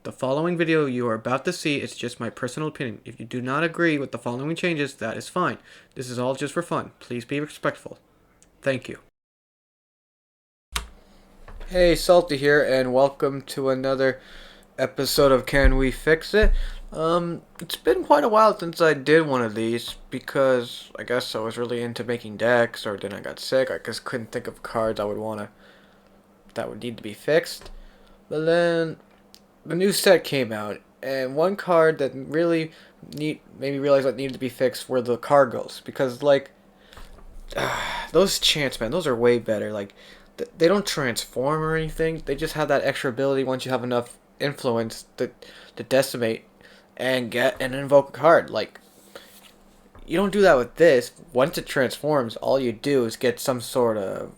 The following video you are about to see is just my personal opinion. If you do not agree with the following changes, that is fine. This is all just for fun. Please be respectful. Thank you. Hey, Salty here, and welcome to another episode of Can We Fix It? It's been quite a while since I did one of these, because I guess I was really into making decks, or then I got sick. I just couldn't think of cards that would need to be fixed. But then the new set came out, and one card that really made me realize what needed to be fixed were the cargos, because those chants, man, those are way better. Like, they don't transform or anything. They just have that extra ability once you have enough influence to decimate and get and invoke a card. Like, you don't do that with this. Once it transforms, all you do is get some sort of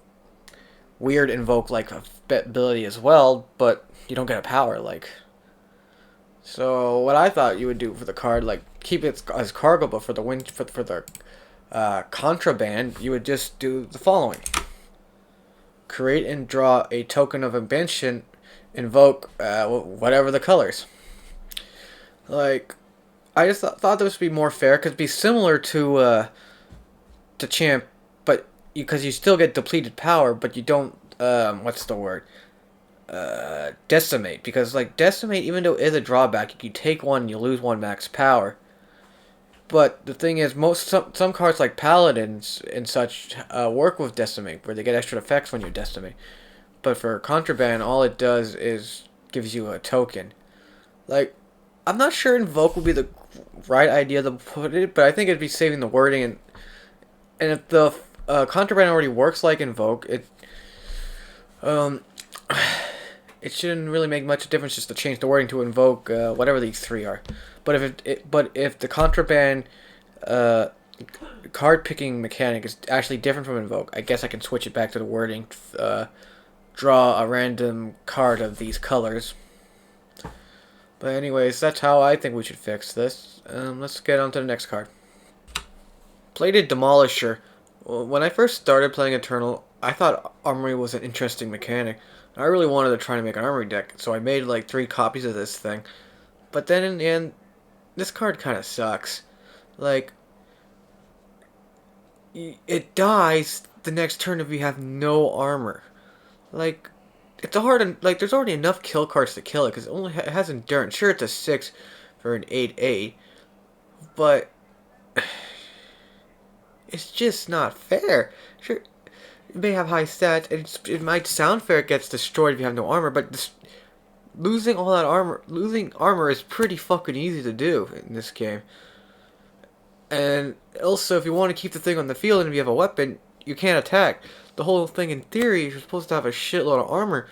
weird invoke like ability as well, but you don't get a power. So what I thought you would do for the card, like, keep it as cargo, but for the contraband, you would just do the following: create and draw a token of invention, invoke whatever the colors. Like, I just thought this would be more fair, because it'd be similar to champ, but because you still get depleted power, but you don't what's the word? Decimate, because like decimate, even though it is a drawback, you take one, you lose one max power. But the thing is, some cards like paladins and such work with decimate, where they get extra effects when you decimate. But for contraband, all it does is gives you a token. Like, I'm not sure invoke would be the right idea to put it, but I think it'd be saving the wording, and if the contraband already works like invoke, it shouldn't really make much difference just to change the wording to invoke whatever these three are. But if the contraband card picking mechanic is actually different from invoke, I guess I can switch it back to the wording. Draw a random card of these colors. But anyways, that's how I think we should fix this. Let's get on to the next card. Plated Demolisher. When I first started playing Eternal, I thought Armory was an interesting mechanic. I really wanted to try to make an Armory deck, so I made like 3 copies of this thing. But then in the end, this card kind of sucks. Like, it dies the next turn if you have no armor. Like, it's hard, like, there's already enough kill cards to kill it, because it has endurance. Sure, it's a 6 for an 8/8, but it's just not fair. Sure, it may have high stats, and it might sound fair it gets destroyed if you have no armor, but losing armor is pretty fucking easy to do in this game. And also, if you want to keep the thing on the field and if you have a weapon, you can't attack. The whole thing, in theory, you're supposed to have a shitload of armor,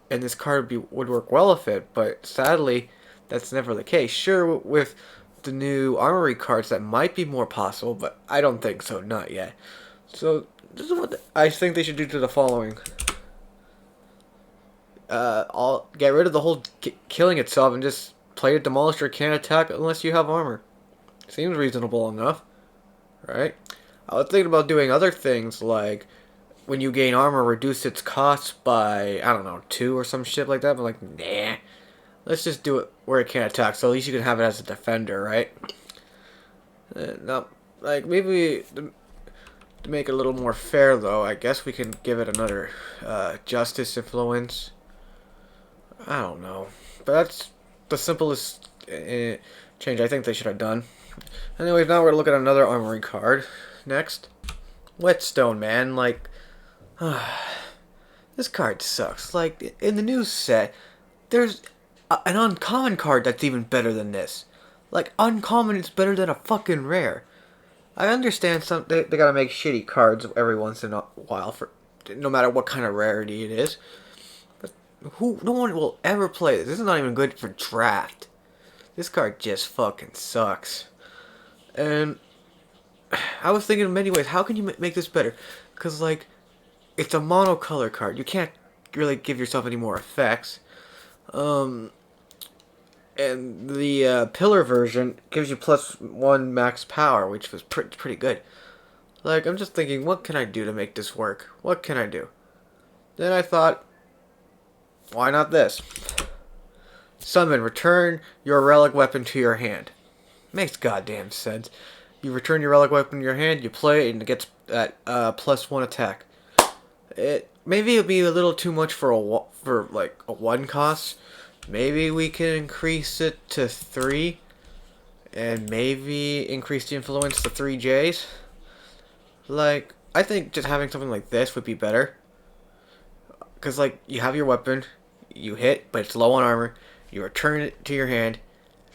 and this card would work well with it, but sadly, that's never the case. Sure, with the new armory cards, that might be more possible, but I don't think so, not yet. So, this is what I think they should do to the following. I'll get rid of the whole killing itself and just play a Demolisher can't attack unless you have armor. Seems reasonable enough, right? I was thinking about doing other things, like when you gain armor, reduce its cost by, I don't know, 2 or some shit like that, but like, nah. Let's just do it where it can't attack, so at least you can have it as a defender, right? Now, like, maybe to make it a little more fair, though, I guess we can give it another justice influence. I don't know. But that's the simplest change I think they should have done. Anyways, now we're gonna look at another armory card. Next. Whetstone, man. Like, this card sucks. Like, in the new set, there's an uncommon card that's even better than this. Like, uncommon is better than a fucking rare. I understand they gotta make shitty cards every once in a while, for no matter what kind of rarity it is. But no one will ever play this. This is not even good for draft. This card just fucking sucks. And I was thinking in many ways, how can you make this better? Because, like, it's a monocolor card. You can't really give yourself any more effects. And the pillar version gives you +1 max power, which was pretty good. Like, I'm just thinking, what can I do to make this work? What can I do? Then I thought, why not this? Summon, return your relic weapon to your hand. Makes goddamn sense. You return your relic weapon to your hand, you play it, and it gets that +1 attack. Maybe it'd be a little too much for like a 1 cost. Maybe we can increase it to 3, and maybe increase the influence to 3 Js. Like, I think just having something like this would be better. Because, like, you have your weapon, you hit, but it's low on armor. You return it to your hand.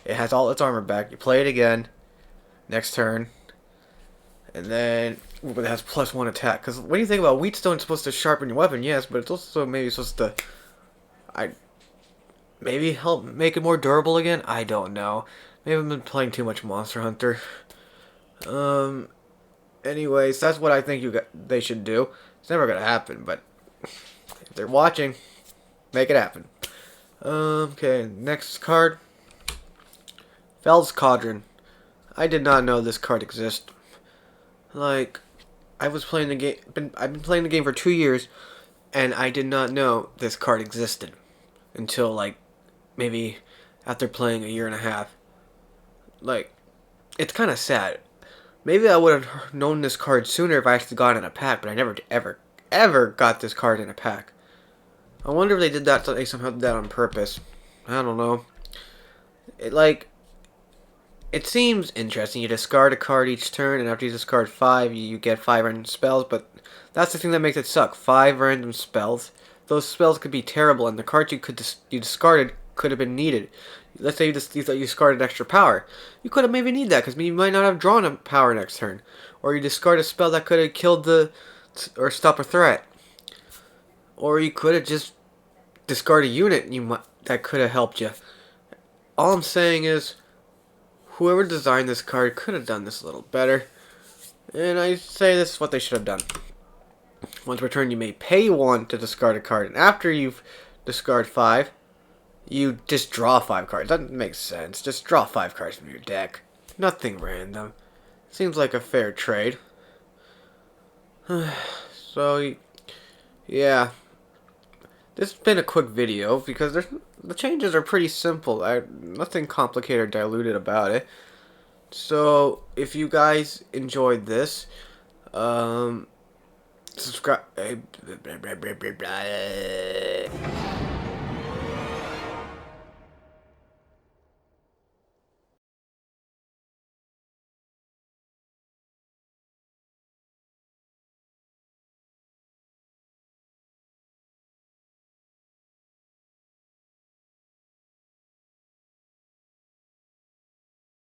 It has all its armor back. You play it again. Next turn. And then it has +1 attack. Because when you think about whetstone, it's supposed to sharpen your weapon, yes, but it's also maybe supposed to... maybe help make it more durable again? I don't know. Maybe I've been playing too much Monster Hunter. Anyways, that's what I think they should do. It's never gonna happen, but if they're watching, make it happen. Okay, next card. Feln Cauldron. I did not know this card exists. Like, I was playing the game. I've been playing the game for 2 years, and I did not know this card existed until like maybe after playing a year and a half. Like, it's kind of sad. Maybe I would have known this card sooner if I actually got it in a pack, but I never ever got this card in a pack. I wonder if they did that. So they somehow did that on purpose. I don't know. It seems interesting. You discard a card each turn, and after you discard 5, you get 5 random spells, but that's the thing that makes it suck. 5 random spells. Those spells could be terrible, and the cards you discarded could have been needed. Let's say you discarded extra power. You could have maybe need that, because you might not have drawn a power next turn. Or you discard a spell that could have killed or stop a threat. Or you could have just discarded a unit that could have helped you. All I'm saying is, whoever designed this card could have done this a little better. And I say this is what they should have done. Once per turn, you may pay 1 to discard a card. And after you've discard 5, you just draw 5 cards. That makes sense. Just draw 5 cards from your deck. Nothing random. Seems like a fair trade. So, yeah. This has been a quick video because the changes are pretty simple. Nothing complicated or diluted about it. So, if you guys enjoyed this, subscribe.